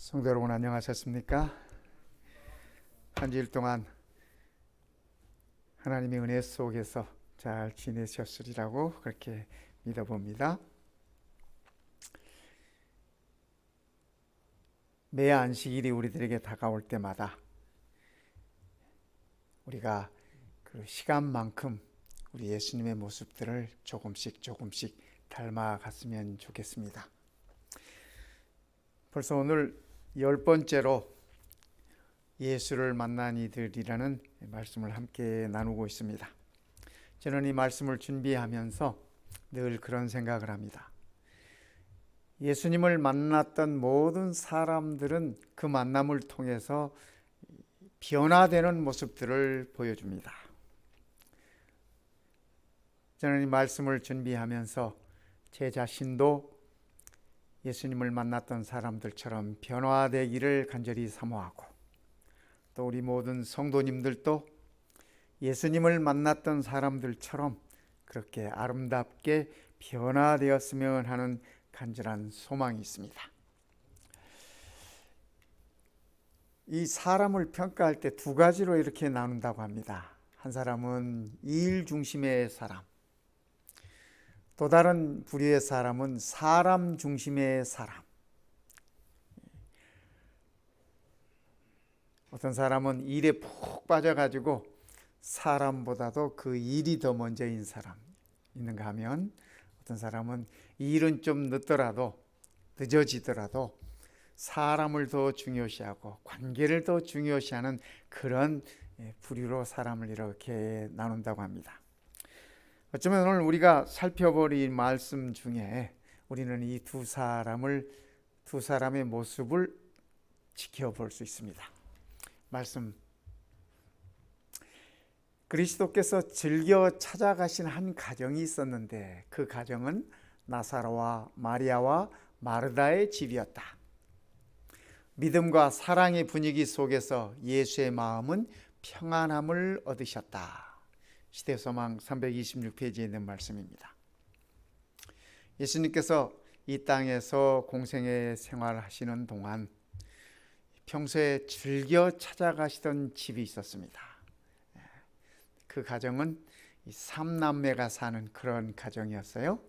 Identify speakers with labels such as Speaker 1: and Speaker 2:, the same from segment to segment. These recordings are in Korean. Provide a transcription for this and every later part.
Speaker 1: 성도 여러분 안녕하셨습니까? 한 주일 동안 하나님의 은혜 속에서 잘 지내셨으리라고 그렇게 믿어봅니다. 매 안식일이 우리들에게 다가올 때마다 우리가 그 시간만큼 우리 예수님의 모습들을 조금씩 닮아갔으면 좋겠습니다. 벌써 오늘 10번째로 예수를 만난 이들이라는 말씀을 함께 나누고 있습니다. 저는 이 말씀을 준비하면서 늘 그런 생각을 합니다. 예수님을 만났던 모든 사람들은 그 만남을 통해서 변화되는 모습들을 보여줍니다. 저는 이 말씀을 준비하면서 제 자신도 예수님을 만났던 사람들처럼 변화되기를 간절히 사모하고, 또 우리 모든 성도님들도 예수님을 만났던 사람들처럼 그렇게 아름답게 변화되었으면 하는 간절한 소망이 있습니다. 이 사람을 평가할 때 두 가지로 이렇게 나눈다고 합니다. 한 사람은 일 중심의 사람, 또 다른 부류의 사람은 사람 중심의 사람. 어떤 사람은 일에 푹 빠져가지고 사람보다도 그 일이 더 먼저인 사람 있는가 하면, 어떤 사람은 일은 좀 늦어지더라도 사람을 더 중요시하고 관계를 더 중요시하는 그런 부류로 사람을 이렇게 나눈다고 합니다. 어쩌면 오늘 우리가 살펴볼 이 말씀 중에 우리는 이 두 사람의 모습을 지켜볼 수 있습니다. 말씀, 그리스도께서 즐겨 찾아가신 한 가정이 있었는데 그 가정은 나사로와 마리아와 마르다의 집이었다. 믿음과 사랑의 분위기 속에서 예수의 마음은 평안함을 얻으셨다. 시대소망 326페이지에 있는 말씀입니다. 예수님께서 이 땅에서 공생애 생활하시는 동안 평소에 즐겨 찾아가시던 집이 있었습니다. 그 가정은 삼남매가 사는 그런 가정이었어요.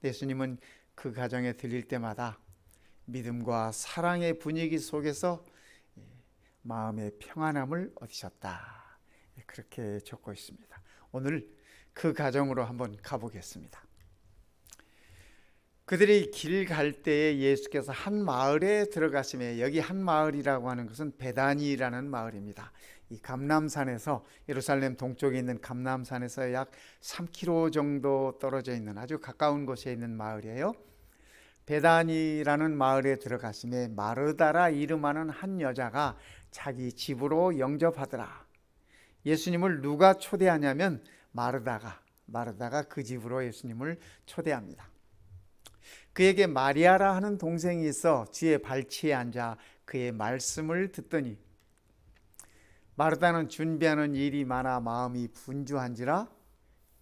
Speaker 1: 예수님은 그 가정에 들릴 때마다 믿음과 사랑의 분위기 속에서 마음의 평안함을 얻으셨다. 그렇게 적고 있습니다. 오늘 그 가정으로 한번 가보겠습니다. 그들이 길 갈 때에 예수께서 한 마을에 들어가시며, 여기 한 마을이라고 하는 것은 베다니라는 마을입니다. 이 감람산에서, 예루살렘 동쪽에 있는 감람산에서 약 3km 정도 떨어져 있는 아주 가까운 곳에 있는 마을이에요. 베다니라는 마을에 들어가시며 마르다라 이름하는 한 여자가 자기 집으로 영접하더라. 예수님을 누가 초대하냐면 마르다가 그 집으로 예수님을 초대합니다. 그에게 마리아라 하는 동생이 있어 뒤에 발치에 앉아 그의 말씀을 듣더니, 마르다는 준비하는 일이 많아 마음이 분주한지라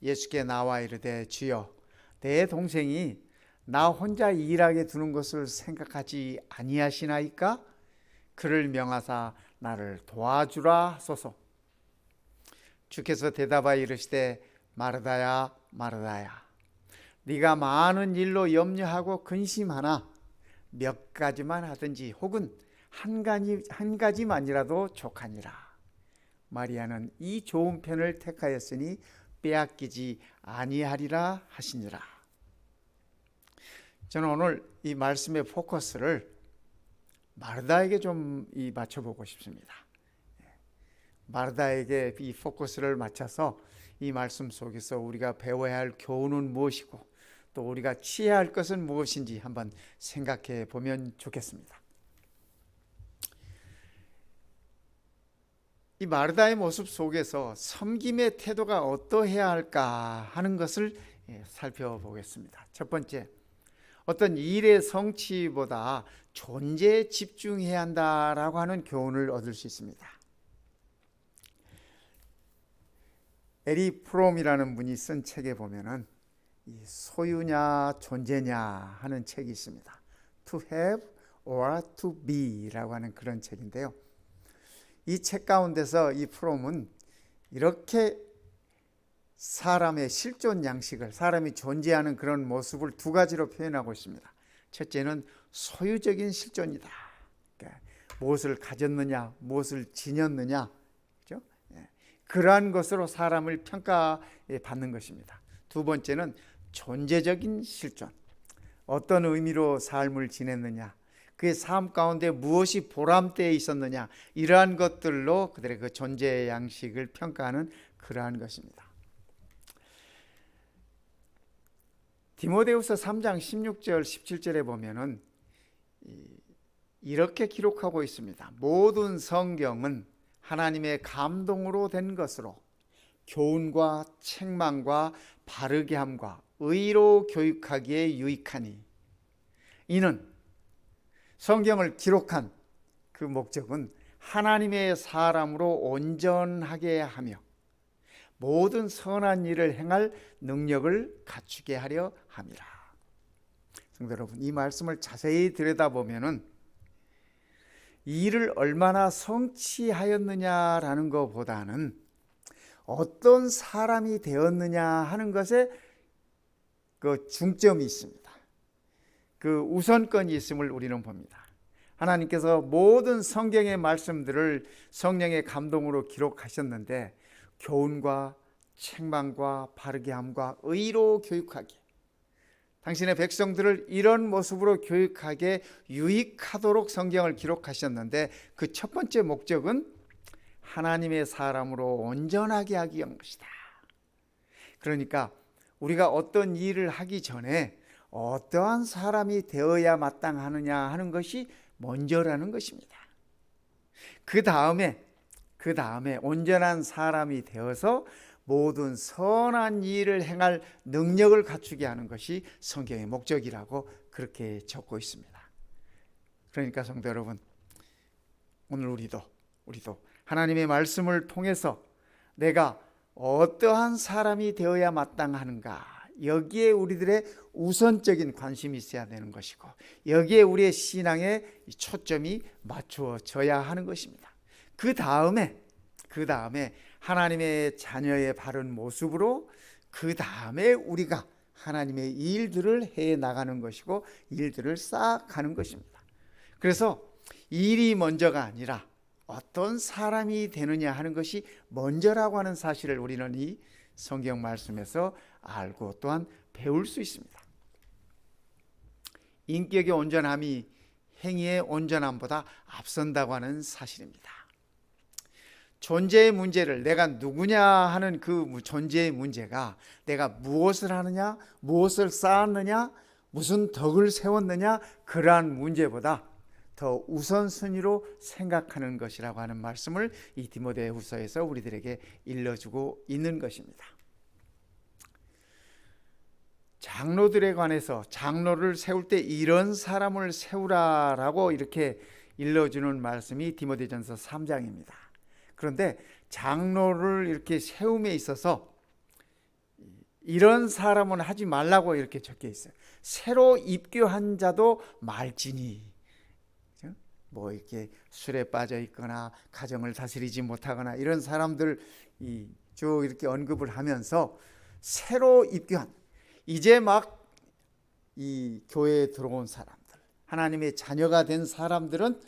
Speaker 1: 예수께 나와 이르되, 주여, 내 동생이 나 혼자 일하게 두는 것을 생각하지 아니하시나이까? 그를 명하사 나를 도와주라 하소서. 주께서 대답하여 이르시되, 마르다야, 마르다야, 네가 많은 일로 염려하고 근심하나 몇 가지만 하든지 혹은 한 가지만이라도 족하니라. 마리아는 이 좋은 편을 택하였으니 빼앗기지 아니하리라 하시니라. 저는 오늘 이 말씀의 포커스를 마르다에게 좀 맞춰보고 싶습니다. 마르다에게 이 포커스를 맞춰서 이 말씀 속에서 우리가 배워야 할 교훈은 무엇이고, 또 우리가 취해야 할 것은 무엇인지 한번 생각해 보면 좋겠습니다. 이 마르다의 모습 속에서 섬김의 태도가 어떠해야 할까 하는 것을 살펴보겠습니다. 첫 번째, 어떤 일의 성취보다 존재에 집중해야 한다라고 하는 교훈을 얻을 수 있습니다. 에리 프롬이라는 분이 쓴 책에 보면은 이 소유냐 존재냐 하는 책이 있습니다. To have or to be라고 하는 그런 책인데요. 이 책 가운데서 이 프롬은 이렇게 사람의 실존 양식을, 사람이 존재하는 그런 모습을 두 가지로 표현하고 있습니다. 첫째는 소유적인 실존이다. 그러니까 무엇을 가졌느냐, 무엇을 지녔느냐, 그렇죠? 그러한 것으로 사람을 평가받는 것입니다. 두 번째는 존재적인 실존, 어떤 의미로 삶을 지냈느냐, 그의 삶 가운데 무엇이 보람되어 있었느냐, 이러한 것들로 그들의 그 존재 양식을 평가하는 그러한 것입니다. 디모데후서 3장 16절 17절에 보면은 이렇게 기록하고 있습니다. 모든 성경은 하나님의 감동으로 된 것으로 교훈과 책망과 바르게 함과 의로 교육하기에 유익하니, 이는 성경을 기록한 그 목적은 하나님의 사람으로 온전하게 하며 모든 선한 일을 행할 능력을 갖추게 하려 함이라. 성도 여러분, 이 말씀을 자세히 들여다보면은 이 일을 얼마나 성취하였느냐라는 것보다는 어떤 사람이 되었느냐 하는 것에 그 중점이 있습니다. 그 우선권이 있음을 우리는 봅니다. 하나님께서 모든 성경의 말씀들을 성령의 감동으로 기록하셨는데 교훈과 책망과 바르게 함과 의로 교육하게, 당신의 백성들을 이런 모습으로 교육하게 유익하도록 성경을 기록하셨는데 그 첫 번째 목적은 하나님의 사람으로 온전하게 하기 위한 것이다. 그러니까 우리가 어떤 일을 하기 전에 어떠한 사람이 되어야 마땅하느냐 하는 것이 먼저라는 것입니다. 그 다음에 온전한 사람이 되어서 모든 선한 일을 행할 능력을 갖추게 하는 것이 성경의 목적이라고 그렇게 적고 있습니다. 그러니까 성도 여러분, 오늘 우리도 하나님의 말씀을 통해서 내가 어떠한 사람이 되어야 마땅하는가, 여기에 우리들의 우선적인 관심이 있어야 되는 것이고, 여기에 우리의 신앙의 초점이 맞추어져야 하는 것입니다. 그 다음에 하나님의 자녀의 바른 모습으로 그 다음에 우리가 하나님의 일들을 해 나가는 것이고 일들을 쌓아가는 것입니다. 그래서 일이 먼저가 아니라 어떤 사람이 되느냐 하는 것이 먼저라고 하는 사실을 우리는 이 성경 말씀에서 알고 또한 배울 수 있습니다. 인격의 온전함이 행위의 온전함보다 앞선다고 하는 사실입니다. 존재의 문제를, 내가 누구냐 하는 그 존재의 문제가 내가 무엇을 하느냐, 무엇을 쌓았느냐, 무슨 덕을 세웠느냐, 그러한 문제보다 더 우선순위로 생각하는 것이라고 하는 말씀을 이 디모데후서에서 우리들에게 일러주고 있는 것입니다. 장로들에 관해서 장로를 세울 때 이런 사람을 세우라라고 이렇게 일러주는 말씀이 디모데전서 3장입니다. 그런데 장로를 이렇게 세움에 있어서 이런 사람은 하지 말라고 이렇게 적혀 있어요. 새로 입교한 자도 말지니, 뭐 이렇게 술에 빠져 있거나 가정을 다스리지 못하거나 이런 사람들 쭉 이렇게 언급을 하면서 새로 입교한, 이제 막 이 교회에 들어온 사람들, 하나님의 자녀가 된 사람들은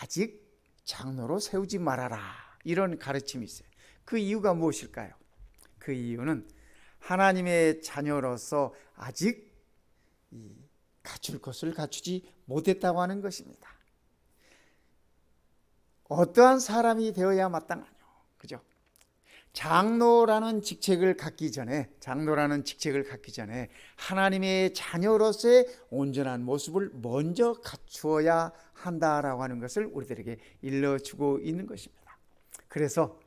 Speaker 1: 아직 장로로 세우지 말아라, 이런 가르침이 있어요. 그 이유가 무엇일까요? 그 이유는 하나님의 자녀로서 아직 갖출 것을 갖추지 못했다고 하는 것입니다. 어떠한 사람이 되어야 마땅하뇨? 그죠? 장로라는 직책을 갖기 전에 하나님의 자녀로서의 온전한 모습을 먼저 갖추어야 한다라고 하는 것을 우리들에게 일러주고 있는 것입니다. 그래서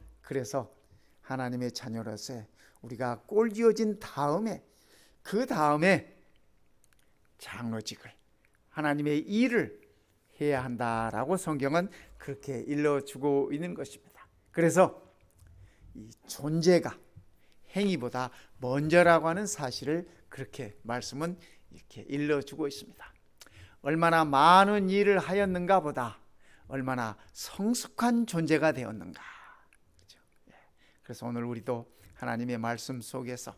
Speaker 1: 하나님의 자녀로서 우리가 꼴지어진 다음에, 그 다음에 장로직을, 하나님의 일을 해야 한다라고 성경은 그렇게 일러주고 있는 것입니다. 그래서 이 존재가 행위보다 먼저라고 하는 사실을 그렇게 말씀은 이렇게 일러주고 있습니다. 얼마나 많은 일을 하였는가 보다 얼마나 성숙한 존재가 되었는가. 그렇죠? 그래서 오늘 우리도 하나님의 말씀 속에서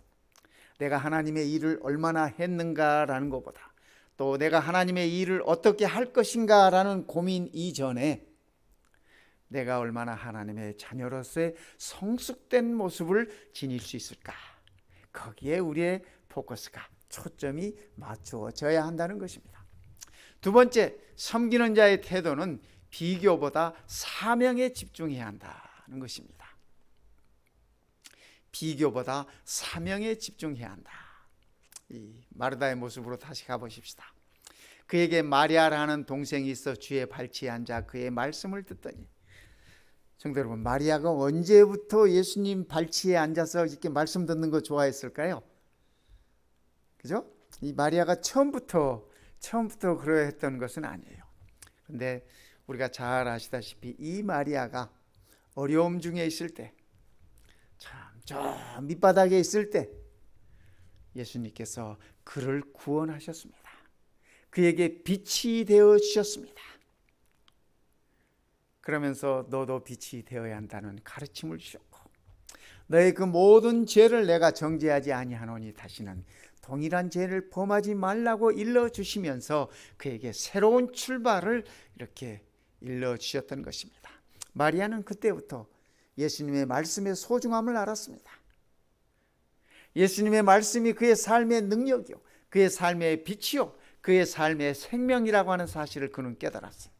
Speaker 1: 내가 하나님의 일을 얼마나 했는가라는 것보다 또 내가 하나님의 일을 어떻게 할 것인가라는 고민 이전에 내가 얼마나 하나님의 자녀로서의 성숙된 모습을 지닐 수 있을까, 거기에 우리의 포커스가 초점이 맞추어져야 한다는 것입니다. 두 번째, 섬기는 자의 태도는 비교보다 사명에 집중해야 한다는 것입니다. 비교보다 사명에 집중해야 한다. 이 마르다의 모습으로 다시 가보십시다. 그에게 마리아라는 동생이 있어 주의 발치에 앉아 그의 말씀을 듣더니, 성도 여러분, 마리아가 언제부터 예수님 발치에 앉아서 이렇게 말씀 듣는 거 좋아했을까요? 그죠? 이 마리아가 처음부터 그러했던 것은 아니에요. 근데 우리가 잘 아시다시피 이 마리아가 어려움 중에 있을 때, 참 저 밑바닥에 있을 때 예수님께서 그를 구원하셨습니다. 그에게 빛이 되어 주셨습니다. 그러면서 너도 빛이 되어야 한다는 가르침을 주셨고, 너의 그 모든 죄를 내가 정죄하지 아니하노니 다시는 동일한 죄를 범하지 말라고 일러주시면서 그에게 새로운 출발을 이렇게 일러주셨던 것입니다. 마리아는 그때부터 예수님의 말씀의 소중함을 알았습니다. 예수님의 말씀이 그의 삶의 능력이요, 그의 삶의 빛이요, 그의 삶의 생명이라고 하는 사실을 그는 깨달았어요.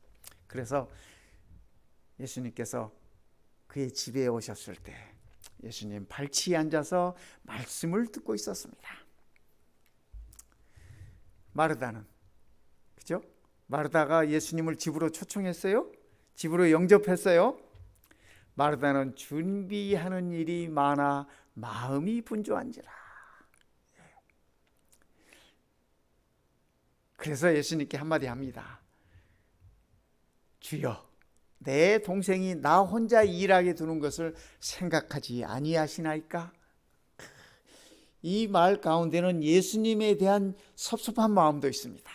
Speaker 1: 그래서 예수님께서 그의 집에 오셨을 때 예수님 발치에 앉아서 말씀을 듣고 있었습니다. 마르다는, 그죠? 마르다가 예수님을 집으로 초청했어요? 집으로 영접했어요? 마르다는 준비하는 일이 많아 마음이 분주한지라. 그래서 예수님께 한마디 합니다. 주여, 내 동생이 나 혼자 일하게 두는 것을 생각하지 아니하시나이까? 이 말 가운데는 예수님에 대한 섭섭한 마음도 있습니다.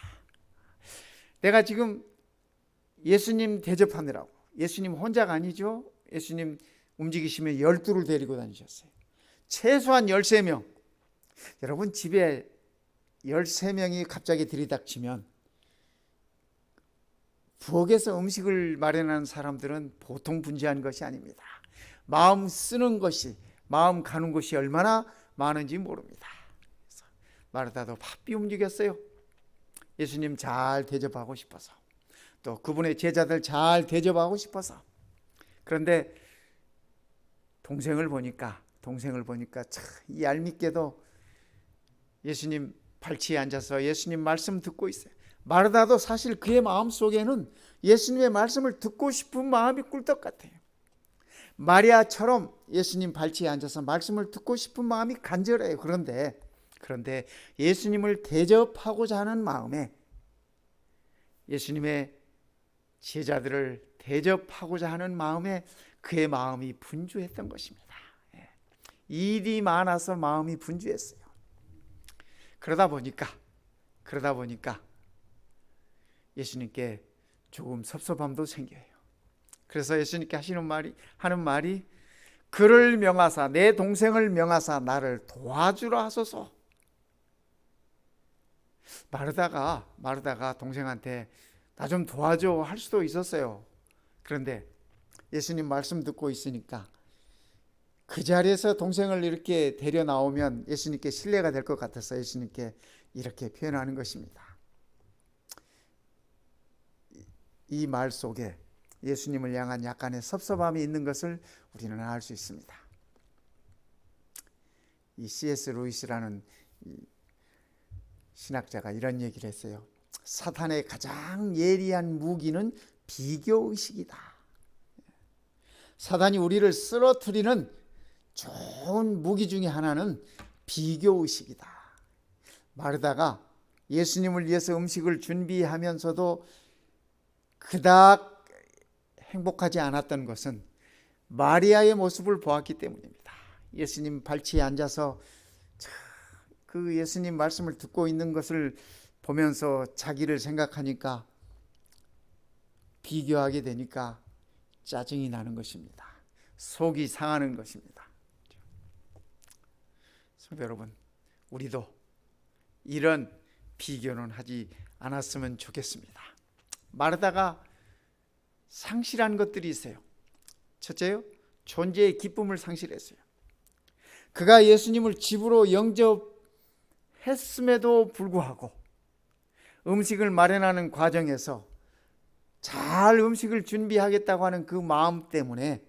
Speaker 1: 내가 지금 예수님 대접하느라고, 예수님 혼자가 아니죠. 예수님 움직이시면 12를 데리고 다니셨어요. 최소한 13명. 여러분, 집에 13명이 갑자기 들이닥치면 부엌에서 음식을 마련하는 사람들은 보통 분주한 것이 아닙니다. 마음 쓰는 것이, 마음 가는 것이 얼마나 많은지 모릅니다. 그래서 마르다도 바삐 움직였어요. 예수님 잘 대접하고 싶어서, 또 그분의 제자들 잘 대접하고 싶어서. 그런데 동생을 보니까 참 얄밉게도 예수님 발치에 앉아서 예수님 말씀 듣고 있어요. 마르다도 사실 그의 마음속에는 예수님의 말씀을 듣고 싶은 마음이 꿀떡 같아요. 마리아처럼 예수님 발치에 앉아서 말씀을 듣고 싶은 마음이 간절해요. 그런데 예수님을 대접하고자 하는 마음에, 예수님의 제자들을 대접하고자 하는 마음에 그의 마음이 분주했던 것입니다. 일이 많아서 마음이 분주했어요. 그러다 보니까 예수님께 조금 섭섭함도 생겨요. 그래서 예수님께 하는 말이 그를 명하사, 내 동생을 명하사 나를 도와주라 하소서. 마르다가 동생한테 나 좀 도와줘 할 수도 있었어요. 그런데 예수님 말씀 듣고 있으니까 그 자리에서 동생을 이렇게 데려 나오면 예수님께 신뢰가 될 것 같아서 예수님께 이렇게 표현하는 것입니다. 이 말 속에 예수님을 향한 약간의 섭섭함이 있는 것을 우리는 알 수 있습니다. 이 C.S. 루이스라는 신학자가 이런 얘기를 했어요. 사탄의 가장 예리한 무기는 비교의식이다. 사탄이 우리를 쓰러뜨리는 좋은 무기 중에 하나는 비교의식이다. 마르다가 예수님을 위해서 음식을 준비하면서도 그닥 행복하지 않았던 것은 마리아의 모습을 보았기 때문입니다. 예수님 발치에 앉아서 그 예수님 말씀을 듣고 있는 것을 보면서 자기를 생각하니까, 비교하게 되니까 짜증이 나는 것입니다. 속이 상하는 것입니다. 성도 여러분, 우리도 이런 비교는 하지 않았으면 좋겠습니다. 마르다가 상실한 것들이 있어요. 첫째요, 존재의 기쁨을 상실했어요. 그가 예수님을 집으로 영접했음에도 불구하고 음식을 마련하는 과정에서 잘 음식을 준비하겠다고 하는 그 마음 때문에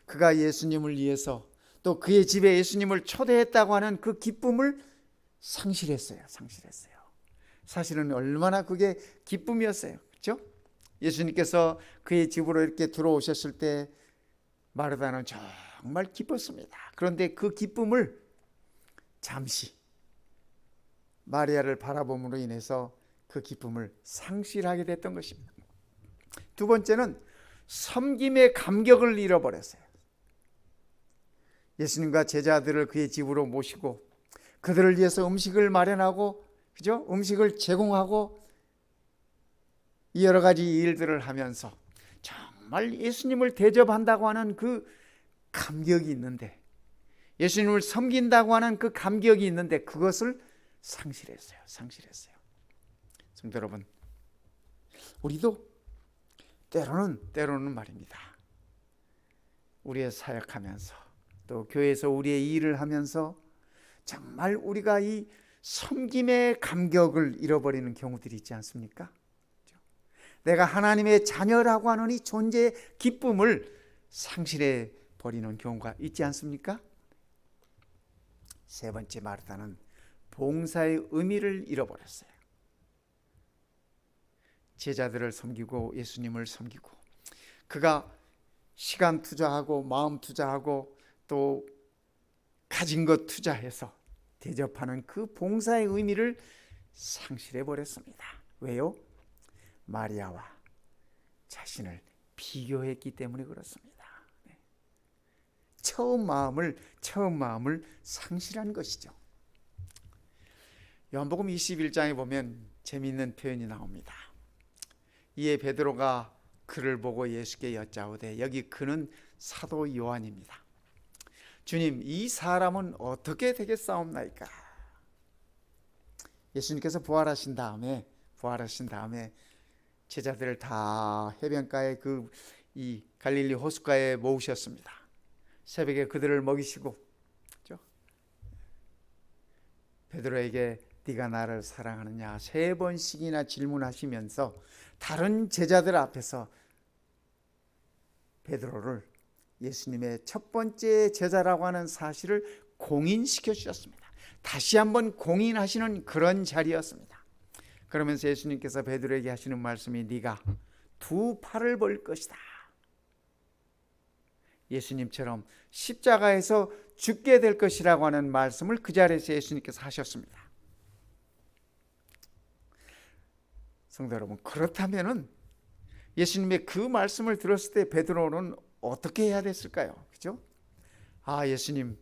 Speaker 1: 그가 예수님을 위해서 또 그의 집에 예수님을 초대했다고 하는 그 기쁨을 상실했어요. 사실은 얼마나 그게 기쁨이었어요. 그렇죠? 예수님께서 그의 집으로 이렇게 들어오셨을 때 마르다는 정말 기뻤습니다. 그런데 그 기쁨을 잠시 마리아를 바라봄으로 인해서 그 기쁨을 상실하게 됐던 것입니다. 두 번째는 섬김의 감격을 잃어버렸어요. 예수님과 제자들을 그의 집으로 모시고 그들을 위해서 음식을 마련하고, 그죠? 음식을 제공하고 이 여러 가지 일들을 하면서 정말 예수님을 대접한다고 하는 그 감격이 있는데, 예수님을 섬긴다고 하는 그 감격이 있는데 그것을 상실했어요. 성도 여러분, 우리도 때로는 말입니다, 우리의 사역하면서 또 교회에서 우리의 일을 하면서 정말 우리가 이 섬김의 감격을 잃어버리는 경우들이 있지 않습니까? 내가 하나님의 자녀라고 하는 이 존재의 기쁨을 상실해 버리는 경우가 있지 않습니까? 세 번째, 마르다는 봉사의 의미를 잃어버렸어요. 제자들을 섬기고 예수님을 섬기고 그가 시간 투자하고 마음 투자하고 또 가진 것 투자해서 대접하는 그 봉사의 의미를 상실해 버렸습니다. 왜요? 마리아와 자신을 비교했기 때문에 그렇습니다. 처음 마음을 상실한 것이죠. 요한복음 21장에 보면 재미있는 표현이 나옵니다. 이에 베드로가 그를 보고 예수께 여짜오되, 여기 그는 사도 요한입니다. 주님, 이 사람은 어떻게 되겠사옵나이까? 예수님께서 부활하신 다음에 제자들을 다 해변가에 이 갈릴리 호숫가에 모으셨습니다. 새벽에 그들을 먹이시고, 그렇죠? 베드로에게 네가 나를 사랑하느냐 3번씩이나 질문하시면서 다른 제자들 앞에서 베드로를 예수님의 첫 번째 제자라고 하는 사실을 공인시켜 주셨습니다. 다시 한번 공인하시는 그런 자리였습니다. 그러면서 예수님께서 베드로에게 하시는 말씀이 네가 2 팔을 벌 것이다. 예수님처럼 십자가에서 죽게 될 것이라고 하는 말씀을 그 자리에서 예수님께서 하셨습니다. 성도 여러분, 그렇다면은 예수님의 그 말씀을 들었을 때 베드로는 어떻게 해야 됐을까요? 그죠? 아, 예수님,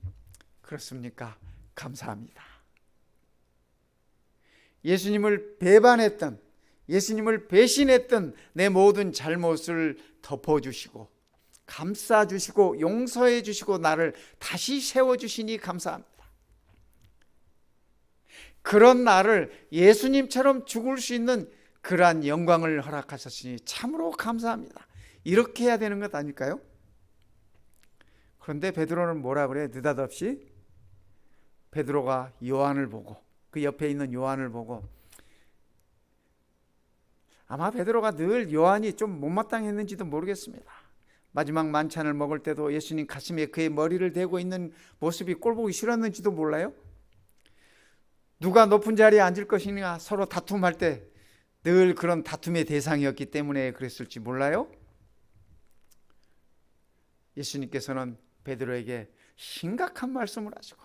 Speaker 1: 그렇습니까? 감사합니다. 예수님을 배반했던, 예수님을 배신했던 내 모든 잘못을 덮어주시고 감싸주시고 용서해 주시고 나를 다시 세워주시니 감사합니다. 그런 나를 예수님처럼 죽을 수 있는 그러한 영광을 허락하셨으니 참으로 감사합니다. 이렇게 해야 되는 것 아닐까요? 그런데 베드로는 뭐라 그래? 느닷없이 베드로가 요한을 보고, 그 옆에 있는 요한을 보고, 아마 베드로가 늘 요한이 좀 못마땅했는지도 모르겠습니다. 마지막 만찬을 먹을 때도 예수님 가슴에 그의 머리를 대고 있는 모습이 꼴보기 싫었는지도 몰라요. 누가 높은 자리에 앉을 것이냐 서로 다툼할 때 늘 그런 다툼의 대상이었기 때문에 그랬을지 몰라요. 예수님께서는 베드로에게 심각한 말씀을 하시고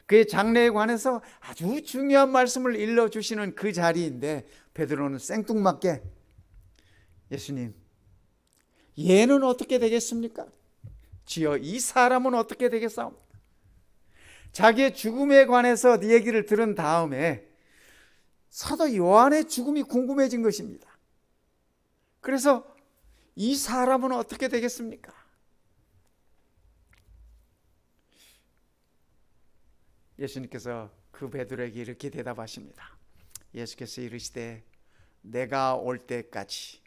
Speaker 1: 그의 장래에 관해서 아주 중요한 말씀을 일러주시는 그 자리인데 베드로는 생뚱맞게 예수님, 얘는 어떻게 되겠습니까? 주여, 이 사람은 어떻게 되겠사옵니까? 자기의 죽음에 관해서 네 얘기를 들은 다음에 사도 요한의 죽음이 궁금해진 것입니다. 그래서 이 사람은 어떻게 되겠습니까? 예수님께서 그 베드로에게 이렇게 대답하십니다. 예수께서 이르시되 내가 올 때까지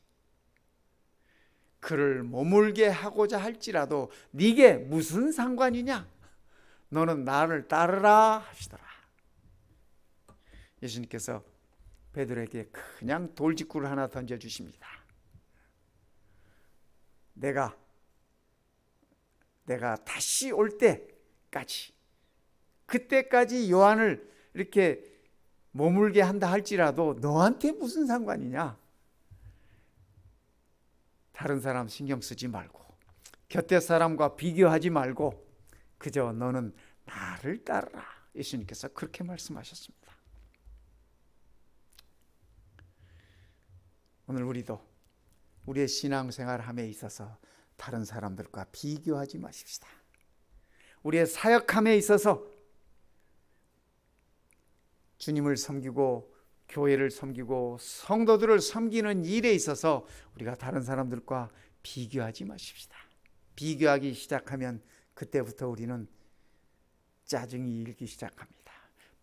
Speaker 1: 그를 머물게 하고자 할지라도 네게 무슨 상관이냐? 너는 나를 따르라 하시더라. 예수님께서 베드로에게 그냥 돌직구를 하나 던져주십니다. 내가 다시 올 때까지, 그때까지 요한을 이렇게 머물게 한다 할지라도 너한테 무슨 상관이냐? 다른 사람 신경 쓰지 말고, 곁에 사람과 비교하지 말고 그저 너는 나를 따르라. 예수님께서 그렇게 말씀하셨습니다. 오늘 우리도 우리의 신앙생활함에 있어서 다른 사람들과 비교하지 마십시다. 우리의 사역함에 있어서 주님을 섬기고 교회를 섬기고 성도들을 섬기는 일에 있어서 우리가 다른 사람들과 비교하지 마십시다. 비교하기 시작하면 그때부터 우리는 짜증이 일기 시작합니다.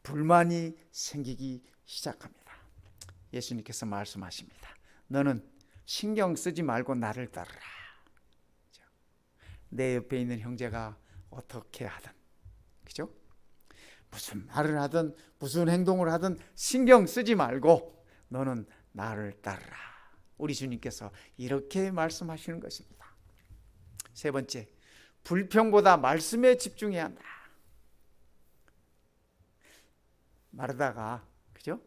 Speaker 1: 불만이 생기기 시작합니다. 예수님께서 말씀하십니다. 너는 신경 쓰지 말고 나를 따르라. 내 옆에 있는 형제가 어떻게 하든, 그죠? 무슨 말을 하든 무슨 행동을 하든 신경 쓰지 말고 너는 나를 따르라. 우리 주님께서 이렇게 말씀하시는 것입니다. 세 번째, 불평보다 말씀에 집중해야 한다. 마르다가, 그죠?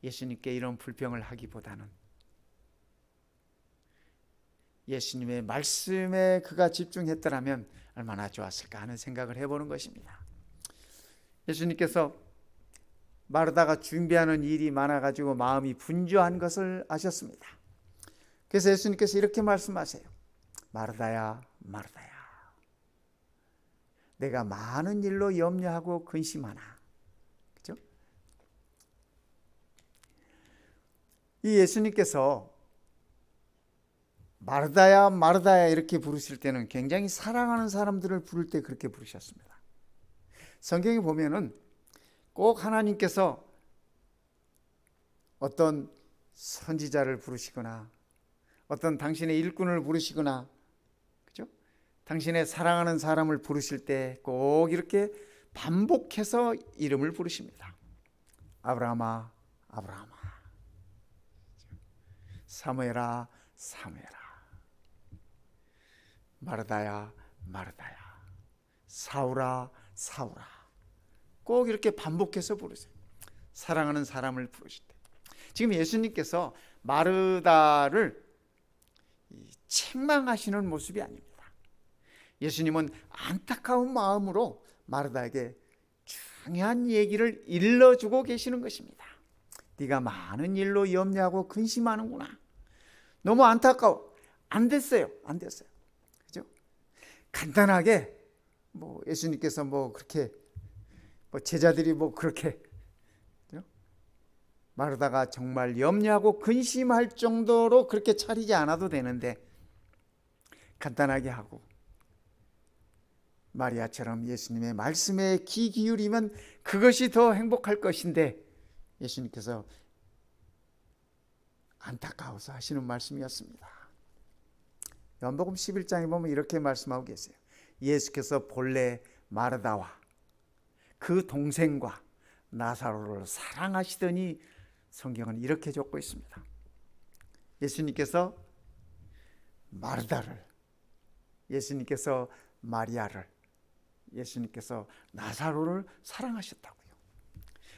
Speaker 1: 예수님께 이런 불평을 하기보다는 예수님의 말씀에 그가 집중했더라면 얼마나 좋았을까 하는 생각을 해보는 것입니다. 예수님께서 마르다가 준비하는 일이 많아가지고 마음이 분주한 것을 아셨습니다. 그래서 예수님께서 이렇게 말씀하세요. 마르다야, 마르다야, 내가 많은 일로 염려하고 근심하나. 그죠? 이 예수님께서 마르다야, 마르다야 이렇게 부르실 때는 굉장히 사랑하는 사람들을 부를 때 그렇게 부르셨습니다. 성경에 보면은 꼭 하나님께서 어떤 선지자를 부르시거나 어떤 당신의 일꾼을 부르시거나, 그죠? 당신의 사랑하는 사람을 부르실 때 꼭 이렇게 반복해서 이름을 부르십니다. 아브라함아, 아브라함아, 사무엘아, 사무엘아, 마르다야, 마르다야, 사울아, 사울아. 꼭 이렇게 반복해서 부르세요. 사랑하는 사람을 부르실 때. 지금 예수님께서 마르다를 책망하시는 모습이 아닙니다. 예수님은 안타까운 마음으로 마르다에게 중요한 얘기를 일러주고 계시는 것입니다. 네가 많은 일로 염려하고 근심하는구나. 너무 안타까워. 안 됐어요. 안 됐어요. 그죠? 간단하게 예수님께서 그렇게 제자들이 그렇게, 그죠? 마르다가 정말 염려하고 근심할 정도로 그렇게 차리지 않아도 되는데 간단하게 하고 마리아처럼 예수님의 말씀에 귀 기울이면 그것이 더 행복할 것인데 예수님께서 안타까워서 하시는 말씀이었습니다. 요한복음 11장에 보면 이렇게 말씀하고 계세요. 예수께서 본래 마르다와 그 동생과 나사로를 사랑하시더니 성경은 이렇게 적고 있습니다. 예수님께서 마르다를, 예수님께서 마리아를, 예수님께서 나사로를 사랑하셨다고요.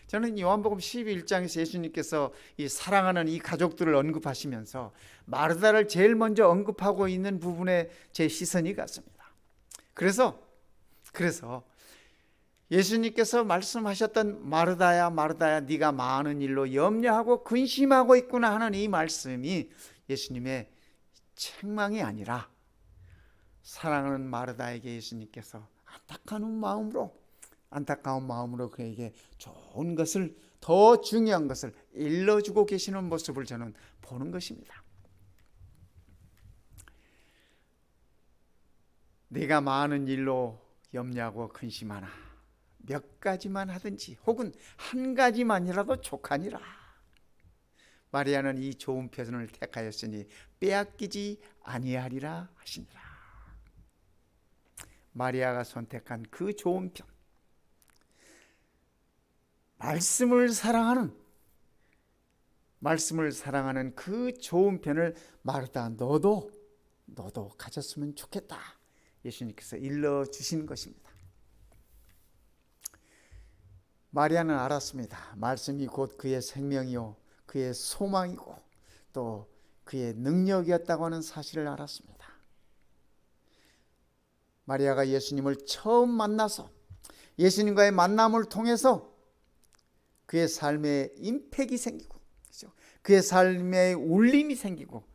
Speaker 1: 저는 요한복음 12장에서 예수님께서 이 사랑하는 이 가족들을 언급하시면서 마르다를 제일 먼저 언급하고 있는 부분에 제 시선이 갔습니다. 그래서 예수님께서 말씀하셨던 마르다야, 마르다야, 네가 많은 일로 염려하고 근심하고 있구나 하는 이 말씀이 예수님의 책망이 아니라 사랑하는 마르다에게 예수님께서 안타까운 마음으로 안타까운 마음으로 그에게 좋은 것을, 더 중요한 것을 일러주고 계시는 모습을 저는 보는 것입니다. 네가 많은 일로 염려하고 근심하나 몇 가지만 하든지 혹은 한 가지만이라도 족하니라. 마리아는 이 좋은 편을 택하였으니 빼앗기지 아니하리라 하시니라. 마리아가 선택한 그 좋은 편, 말씀을 사랑하는 그 좋은 편을 마르다 너도 가졌으면 좋겠다. 예수님께서 일러주신 것입니다. 마리아는 알았습니다. 말씀이 곧 그의 생명이요 그의 소망이고 또 그의 능력이었다고 하는 사실을 알았습니다. 마리아가 예수님을 처음 만나서 예수님과의 만남을 통해서 그의 삶에 임팩이 생기고, 그의 삶에 울림이 생기고,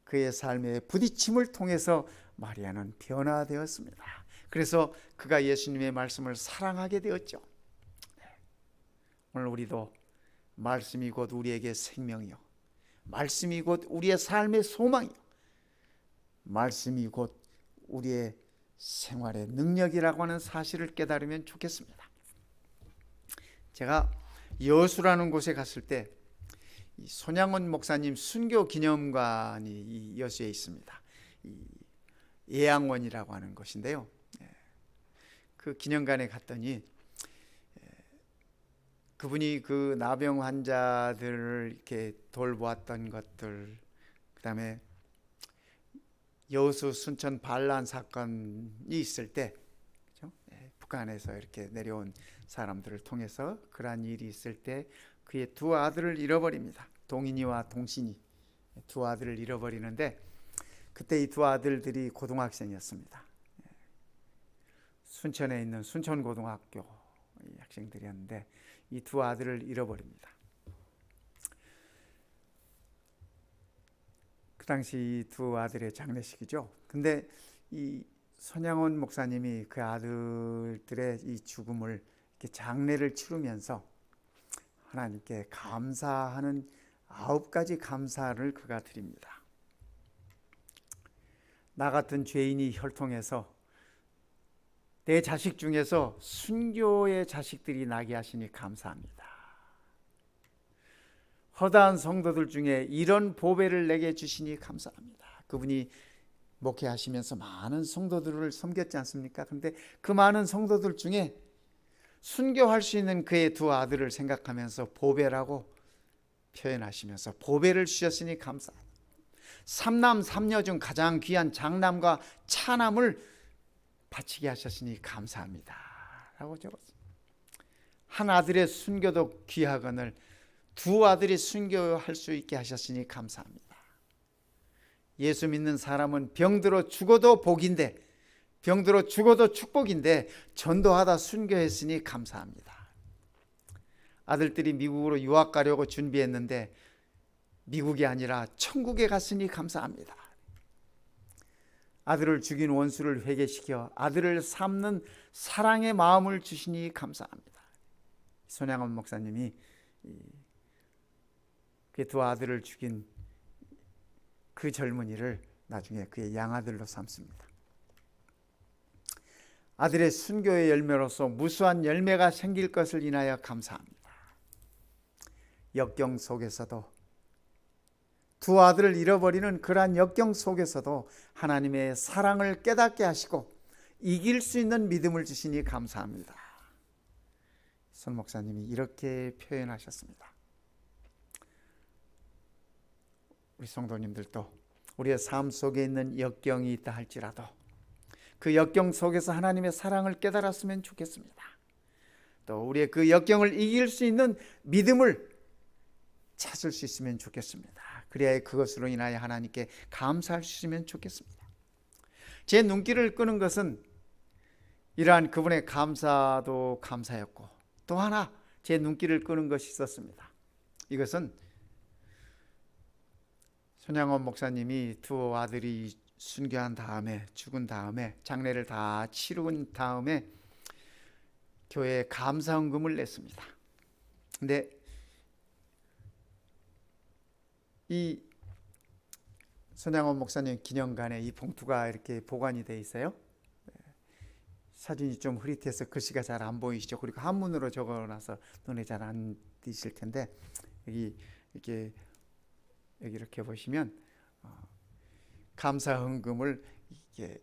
Speaker 1: 그의 삶의 부딪힘을 통해서 마리아는 변화되었습니다. 그래서 그가 예수님의 말씀을 사랑하게 되었죠. 오늘 우리도 말씀이 곧 우리에게 생명이요, 말씀이 곧 우리의 삶의 소망이요, 말씀이 곧 우리의 생활의 능력이라고 하는 사실을 깨달으면 좋겠습니다. 제가 여수라는 곳에 갔을 때 손양원 목사님 순교 기념관이 이 여수에 있습니다. 이 예양원이라고 하는 곳인데요. 그 기념관에 갔더니 그분이 그 나병 환자들을 이렇게 돌보았던 것들, 그다음에 여수 순천 반란 사건이 있을 때, 그렇죠? 북한에서 이렇게 내려온 사람들을 통해서 그러한 일이 있을 때 그의 두 아들을 잃어버립니다. 동인이와 동신이 두 아들을 잃어버리는데, 그때 이 두 아들들이 고등학생이었습니다. 순천에 있는 순천고등학교 학생들이었는데 이 두 아들을 잃어버립니다. 그 당시 두 아들의 장례식이죠. 근데 이 손양원 목사님이 그 아들들의 이 죽음을 이렇게 장례를 치르면서 하나님께 감사하는 9가지 감사를 그가 드립니다. 나 같은 죄인이 혈통해서 내 자식 중에서 순교의 자식들이 나게 하시니 감사합니다. 허다한 성도들 중에 이런 보배를 내게 주시니 감사합니다. 그분이 목회하시면서 많은 성도들을 섬겼지 않습니까? 그런데 그 많은 성도들 중에 순교할 수 있는 그의 두 아들을 생각하면서 보배라고 표현하시면서 보배를 주셨으니 감사합니다. 삼남 삼녀 중 가장 귀한 장남과 차남을 바치게 하셨으니 감사합니다 라고 적었습니다. 한 아들의 순교도 귀하거늘 두 아들이 순교할 수 있게 하셨으니 감사합니다. 예수 믿는 사람은 병들어 죽어도 복인데, 병들어 죽어도 축복인데 전도하다 순교했으니 감사합니다. 아들들이 미국으로 유학 가려고 준비했는데 미국이 아니라 천국에 갔으니 감사합니다. 아들을 죽인 원수를 회개시켜 아들을 삼는 사랑의 마음을 주시니 감사합니다. 손양원 목사님이 그 두 아들을 죽인 그 젊은이를 나중에 그의 양아들로 삼습니다. 아들의 순교의 열매로서 무수한 열매가 생길 것을 인하여 감사합니다. 역경 속에서도, 두 아들을 잃어버리는 그러한 역경 속에서도 하나님의 사랑을 깨닫게 하시고 이길 수 있는 믿음을 주시니 감사합니다. 손 목사님이 이렇게 표현하셨습니다. 우리 성도님들도 우리의 삶 속에 있는 역경이 있다 할지라도 그 역경 속에서 하나님의 사랑을 깨달았으면 좋겠습니다. 또 우리의 그 역경을 이길 수 있는 믿음을 찾을 수 있으면 좋겠습니다. 그래야 그것으로 인하여 하나님께 감사할 수 있으면 좋겠습니다. 제 눈길을 끄는 것은 이러한 그분의 감사도 감사였고, 또 하나 제 눈길을 끄는 것이 있었습니다. 이것은 손양원 목사님이 두 아들이 순교한 다음에, 죽은 다음에, 장례를 다 치른 다음에 교회에 감사헌금을 냈습니다. 근데 이 손양원 목사님 기념관에 이 봉투가 이렇게 보관이 돼 있어요. 사진이 좀 흐릿해서 글씨가 잘 안 보이시죠? 그리고 한문으로 적어놔서 눈에 잘 안 띄실 텐데 여기 이렇게 보시면 감사 헌금을 이게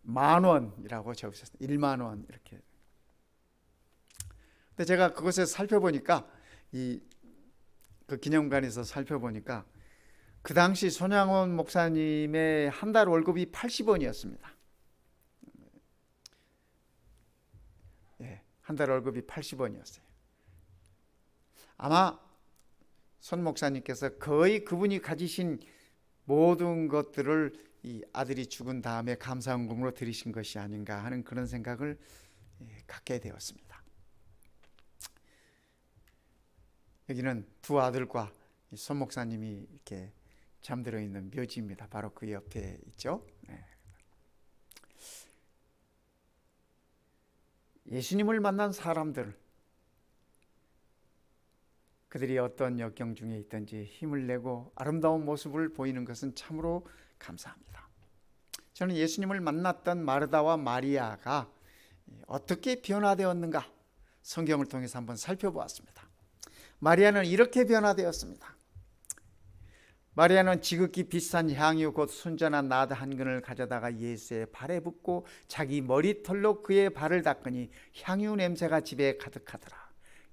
Speaker 1: 10,000원이라고 적으셨어요. 10,000원 이렇게. 근데 제가 그것을 살펴보니까 그 기념관에서 살펴보니까 그 당시 손양원 목사님의 한 달 월급이 80원이었습니다. 한 달 월급이 80원이었어요. 아마 손 목사님께서 거의 그분이 가지신 모든 것들을 이 아들이 죽은 다음에 감사헌금으로 드리신 것이 아닌가 하는 그런 생각을 갖게 되었습니다. 여기는 두 아들과 손 목사님이 이렇게 잠들어 있는 묘지입니다. 바로 그 옆에 있죠. 예수님을 만난 사람들, 그들이 어떤 역경 중에 있든지 힘을 내고 아름다운 모습을 보이는 것은 참으로 감사합니다. 저는 예수님을 만났던 마르다와 마리아가 어떻게 변화되었는가 성경을 통해서 한번 살펴보았습니다. 마리아는 이렇게 변화되었습니다. 마리아는 지극히 비싼 향유 곧 순전한 나드 한 근을 가져다가 예수의 발에 붓고 자기 머리털로 그의 발을 닦으니 향유 냄새가 집에 가득하더라.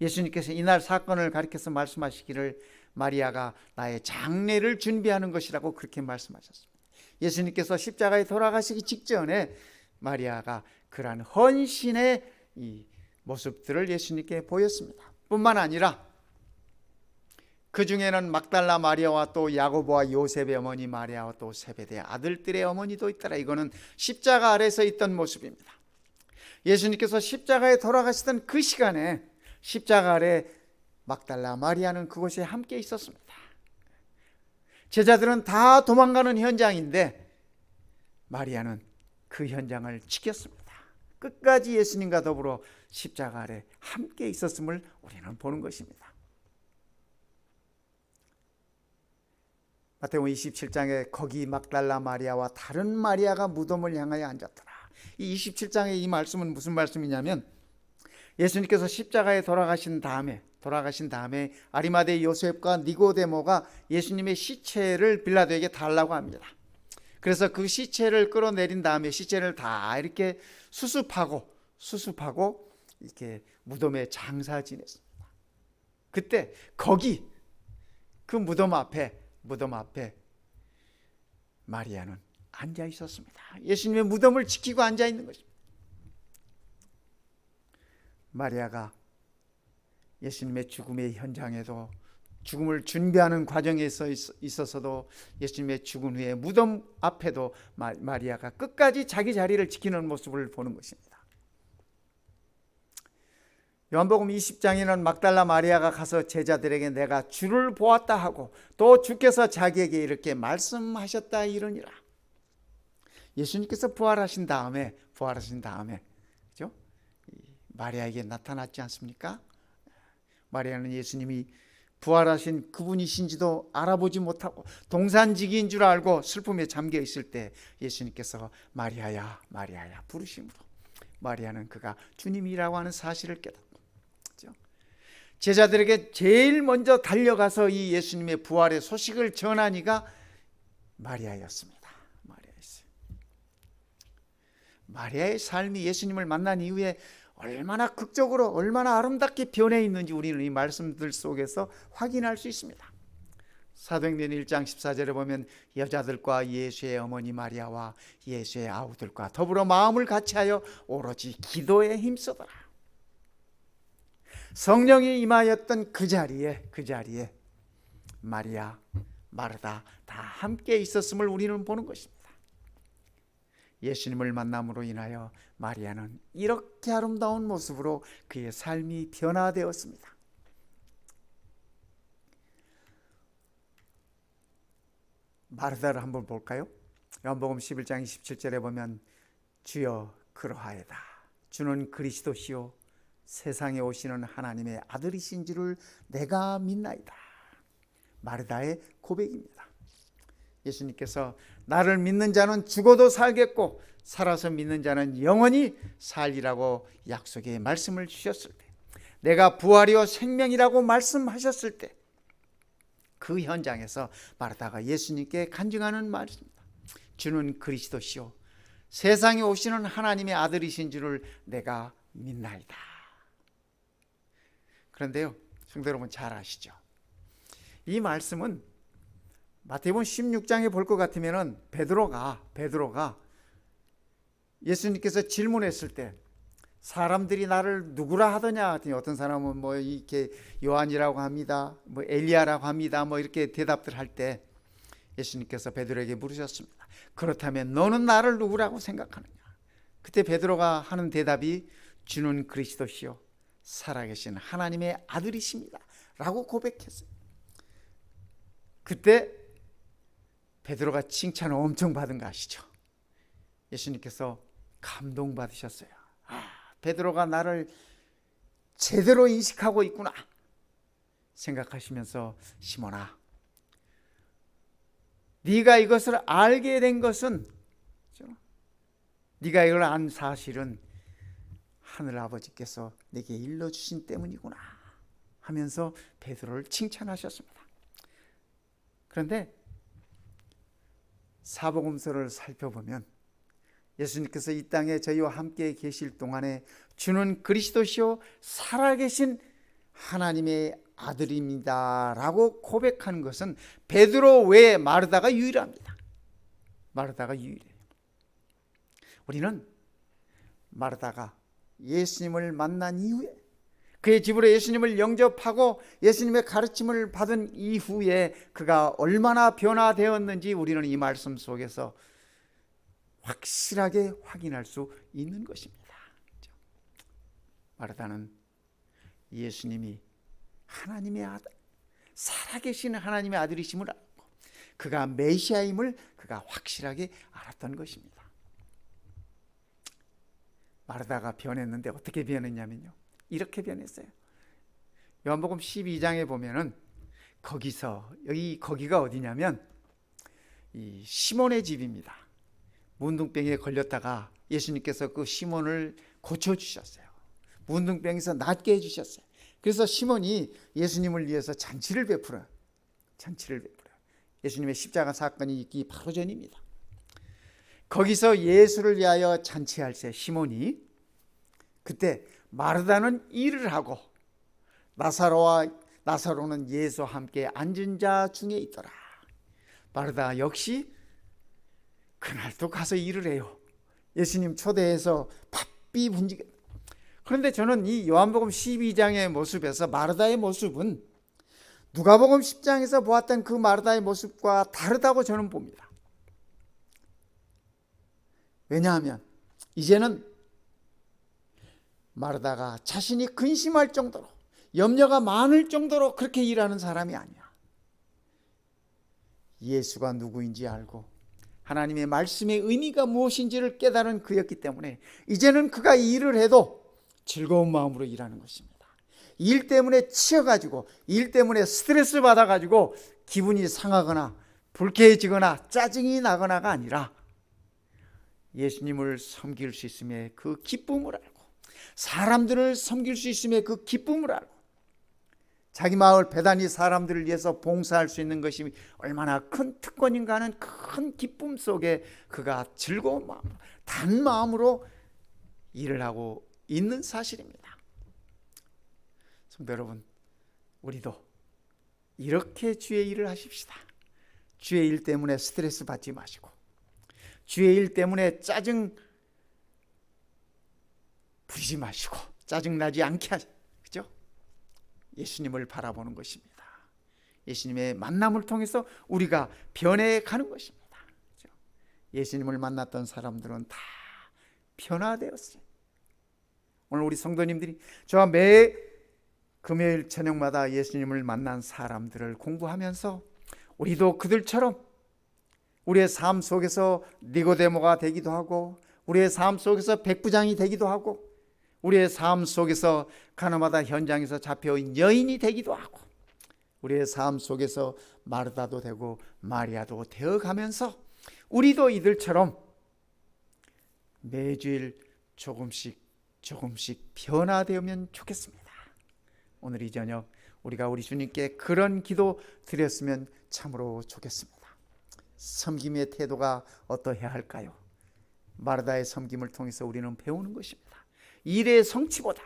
Speaker 1: 예수님께서 이날 사건을 가리켜서 말씀하시기를 마리아가 나의 장례를 준비하는 것이라고 그렇게 말씀하셨습니다. 예수님께서 십자가에 돌아가시기 직전에 마리아가 그러한 헌신의 이 모습들을 예수님께 보였습니다. 뿐만 아니라 그 중에는 막달라 마리아와 또 야고보와 요셉의 어머니 마리아와 또 세베대의 아들들의 어머니도 있더라. 이거는 십자가 아래서 있던 모습입니다. 예수님께서 십자가에 돌아가시던 그 시간에 십자가 아래 막달라 마리아는 그곳에 함께 있었습니다. 제자들은 다 도망가는 현장인데 마리아는 그 현장을 지켰습니다. 끝까지 예수님과 더불어 십자가 아래 함께 있었음을 우리는 보는 것입니다. 마태복음 27장에 거기 막달라 마리아와 다른 마리아가 무덤을 향하여 앉았더라. 이 27장의 이 말씀은 무슨 말씀이냐면 예수님께서 십자가에 돌아가신 다음에 아리마대 요셉과 니고데모가 예수님의 시체를 빌라도에게 달라고 합니다. 그래서 그 시체를 끌어내린 다음에 시체를 다 이렇게 수습하고 이렇게 무덤에 장사 지냈습니다. 그때 거기 그 무덤 앞에 마리아는 앉아 있었습니다. 예수님의 무덤을 지키고 앉아 있는 것입니다. 마리아가 예수님의 죽음의 현장에도 죽음을 준비하는 과정에 있어서도 예수님의 죽은 후에 무덤 앞에도 마리아가 끝까지 자기 자리를 지키는 모습을 보는 것입니다. 요한복음 20장에는 막달라 마리아가 가서 제자들에게 내가 주를 보았다 하고 또 주께서 자기에게 이렇게 말씀하셨다 이러니라. 예수님께서 부활하신 다음에 그죠? 마리아에게 나타났지 않습니까? 마리아는 예수님이 부활하신 그분이신지도 알아보지 못하고 동산지기인 줄 알고 슬픔에 잠겨 있을 때 예수님께서 마리아야 마리아야 부르심으로 마리아는 그가 주님이라고 하는 사실을 깨닫고 제자들에게 제일 먼저 달려가서 이 예수님의 부활의 소식을 전한 이가 마리아였습니다. 마리아의 삶이 예수님을 만난 이후에 얼마나 극적으로 얼마나 아름답게 변해 있는지 우리는 이 말씀들 속에서 확인할 수 있습니다. 사도행전 1장 14절에 보면 여자들과 예수의 어머니 마리아와 예수의 아우들과 더불어 마음을 같이하여 오로지 기도에 힘쓰더라. 성령이 임하였던 그 자리에 마리아, 마르다 다 함께 있었음을 우리는 보는 것입니다. 예수님을 만남으로 인하여 마리아는 이렇게 아름다운 모습으로 그의 삶이 변화되었습니다. 마르다를 한번 볼까요? 요한복음 11장 27절에 보면 주여 그러하이다. 주는 그리스도시요 세상에 오시는 하나님의 아들이신 줄을 내가 믿나이다. 마르다의 고백입니다. 예수님께서 나를 믿는 자는 죽어도 살겠고 살아서 믿는 자는 영원히 살리라고 약속의 말씀을 주셨을 때, 내가 부활이요 생명이라고 말씀하셨을 때, 그 현장에서 마르다가 예수님께 간증하는 말입니다. 주는 그리스도시요 세상에 오시는 하나님의 아들이신 줄을 내가 믿나이다. 그런데요, 성도 여러분 잘 아시죠? 이 말씀은 마태복음 16장에 볼 것 같으면은 베드로가 예수님께서 질문했을 때 사람들이 나를 누구라 하더냐 하더니 어떤 사람은 뭐 이렇게 요한이라고 합니다, 뭐 엘리야라고 합니다, 뭐 이렇게 대답들 할 때 예수님께서 베드로에게 물으셨습니다. 그렇다면 너는 나를 누구라고 생각하느냐? 그때 베드로가 하는 대답이 주는 그리스도시요 살아계신 하나님의 아들이십니다 라고 고백했어요. 그때 베드로가 칭찬을 엄청 받은 거 아시죠? 예수님께서 감동받으셨어요. 베드로가 나를 제대로 인식하고 있구나 생각하시면서, 시몬아, 네가 이것을 알게 된 것은, 네가 이걸 안 사실은 하늘 아버지께서 내게 일러주신 때문이구나 하면서 베드로를 칭찬하셨습니다. 그런데 사복음서를 살펴보면 예수님께서 이 땅에 저희와 함께 계실 동안에 주는 그리스도시요 살아계신 하나님의 아들입니다 라고 고백하는 것은 베드로 외에 마르다가 유일합니다. 마르다가 유일해요. 우리는 마르다가 예수님을 만난 이후에, 그의 집으로 예수님을 영접하고 예수님의 가르침을 받은 이후에 그가 얼마나 변화되었는지 우리는 이 말씀 속에서 확실하게 확인할 수 있는 것입니다. 마르다는 예수님이 하나님의 아들, 살아계신 하나님의 아들이심을 알고 그가 메시아임을 그가 확실하게 알았던 것입니다. 마르다가 변했는데 어떻게 변했냐면요, 이렇게 변했어요. 요한복음 12장에 보면은 거기가 어디냐면 이 시몬의 집입니다. 문둥병에 걸렸다가 예수님께서 그 시몬을 고쳐주셨어요. 문둥병에서 낫게 해주셨어요. 그래서 시몬이 예수님을 위해서 잔치를 베풀어요. 예수님의 십자가 사건이 있기 바로 전입니다. 거기서 예수를 위하여 잔치할 때 시몬이, 그때 마르다는 일을 하고 나사로는 예수와 함께 앉은 자 중에 있더라. 마르다 역시 그날도 가서 일을 해요. 예수님 초대해서 바삐 분지게. 그런데 저는 이 요한복음 12장의 모습에서 마르다의 모습은 누가복음 10장에서 보았던 그 마르다의 모습과 다르다고 저는 봅니다. 왜냐하면 이제는 마르다가 자신이 근심할 정도로, 염려가 많을 정도로 그렇게 일하는 사람이 아니야. 예수가 누구인지 알고 하나님의 말씀의 의미가 무엇인지를 깨달은 그였기 때문에 이제는 그가 일을 해도 즐거운 마음으로 일하는 것입니다. 일 때문에 치여가지고, 일 때문에 스트레스 받아가지고 기분이 상하거나 불쾌해지거나 짜증이 나거나가 아니라 예수님을 섬길 수 있음의 그 기쁨을 알고, 사람들을 섬길 수 있음의 그 기쁨을 알고, 자기 마을 베다니 사람들을 위해서 봉사할 수 있는 것이 얼마나 큰 특권인가 하는 큰 기쁨 속에 그가 즐거운 마음, 단 마음으로 일을 하고 있는 사실입니다. 성도 여러분, 우리도 이렇게 주의 일을 하십시다. 주의 일 때문에 스트레스 받지 마시고, 주의 일 때문에 짜증 부리지 마시고, 짜증 나지 않게 하시고, 그죠? 예수님을 바라보는 것입니다. 예수님의 만남을 통해서 우리가 변해가는 것입니다. 그죠? 예수님을 만났던 사람들은 다 변화되었어요. 오늘 우리 성도님들이 저와 매 금요일 저녁마다 예수님을 만난 사람들을 공부하면서 우리도 그들처럼 우리의 삶 속에서 니고데모가 되기도 하고, 우리의 삶 속에서 백부장이 되기도 하고, 우리의 삶 속에서 가나마다 현장에서 잡혀온 여인이 되기도 하고, 우리의 삶 속에서 마르다도 되고 마리아도 되어가면서 우리도 이들처럼 매주일 조금씩 변화되면 좋겠습니다. 오늘 이 저녁 우리가 우리 주님께 그런 기도 드렸으면 참으로 좋겠습니다. 섬김의 태도가 어떠해야 할까요? 마르다의 섬김을 통해서 우리는 배우는 것입니다. 일의 성취보다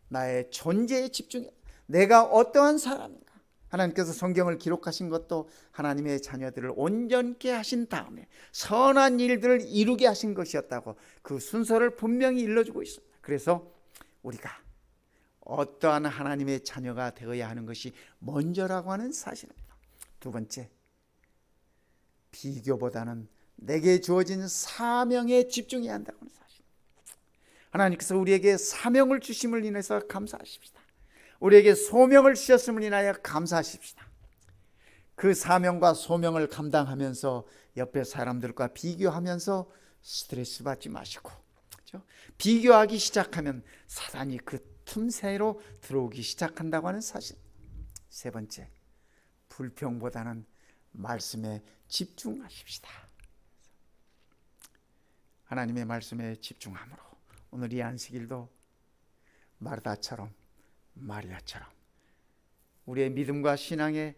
Speaker 1: 나의 존재에 집중해. 내가 어떠한 사람인가? 하나님께서 성경을 기록하신 것도 하나님의 자녀들을 온전케 하신 다음에 선한 일들을 이루게 하신 것이었다고 그 순서를 분명히 일러주고 있습니다. 그래서 우리가 어떠한 하나님의 자녀가 되어야 하는 것이 먼저라고 하는 사실입니다. 두 번째, 비교보다는 내게 주어진 사명에 집중해야 한다고 하는 사실. 하나님께서 우리에게 사명을 주심을 인해서 감사하십시다. 우리에게 소명을 주셨음을 인하여 감사하십시다. 그 사명과 소명을 감당하면서 옆에 사람들과 비교하면서 스트레스 받지 마시고, 그렇죠? 비교하기 시작하면 사단이 그 틈새로 들어오기 시작한다고 하는 사실. 세 번째, 불평보다는 말씀에 집중하십시다. 하나님의 말씀에 집중함으로 오늘 이 안식일도 마르다처럼 마리아처럼 우리의 믿음과 신앙에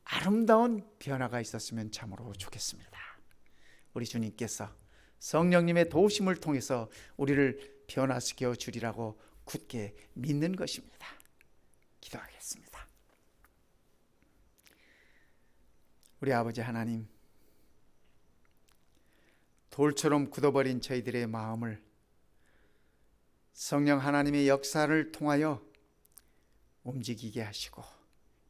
Speaker 1: 아름다운 변화가 있었으면 참으로 좋겠습니다. 우리 주님께서 성령님의 도우심을 통해서 우리를 변화시켜 주리라고 굳게 믿는 것입니다. 기도하겠습니다. 우리 아버지 하나님, 돌처럼 굳어버린 저희들의 마음을 성령 하나님의 역사를 통하여 움직이게 하시고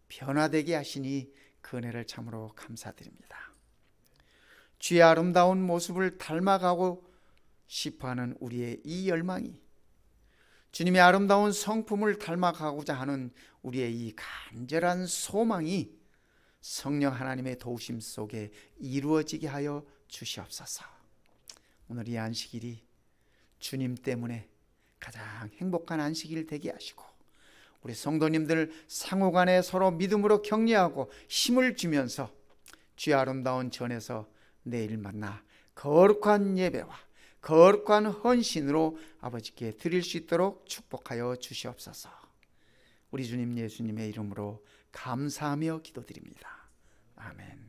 Speaker 1: 변화되게 하시니 그 은혜를 참으로 감사드립니다. 주의 아름다운 모습을 닮아가고 싶어하는 우리의 이 열망이, 주님의 아름다운 성품을 닮아가고자 하는 우리의 이 간절한 소망이 성령 하나님의 도우심 속에 이루어지게 하여 주시옵소서. 오늘 이 안식일이 주님 때문에 가장 행복한 안식일 되게 하시고, 우리 성도님들 상호간에 서로 믿음으로 격려하고 힘을 주면서 주의 아름다운 전에서 내일 만나 거룩한 예배와 거룩한 헌신으로 아버지께 드릴 수 있도록 축복하여 주시옵소서. 우리 주님 예수님의 이름으로 감사하며 기도드립니다. 아멘.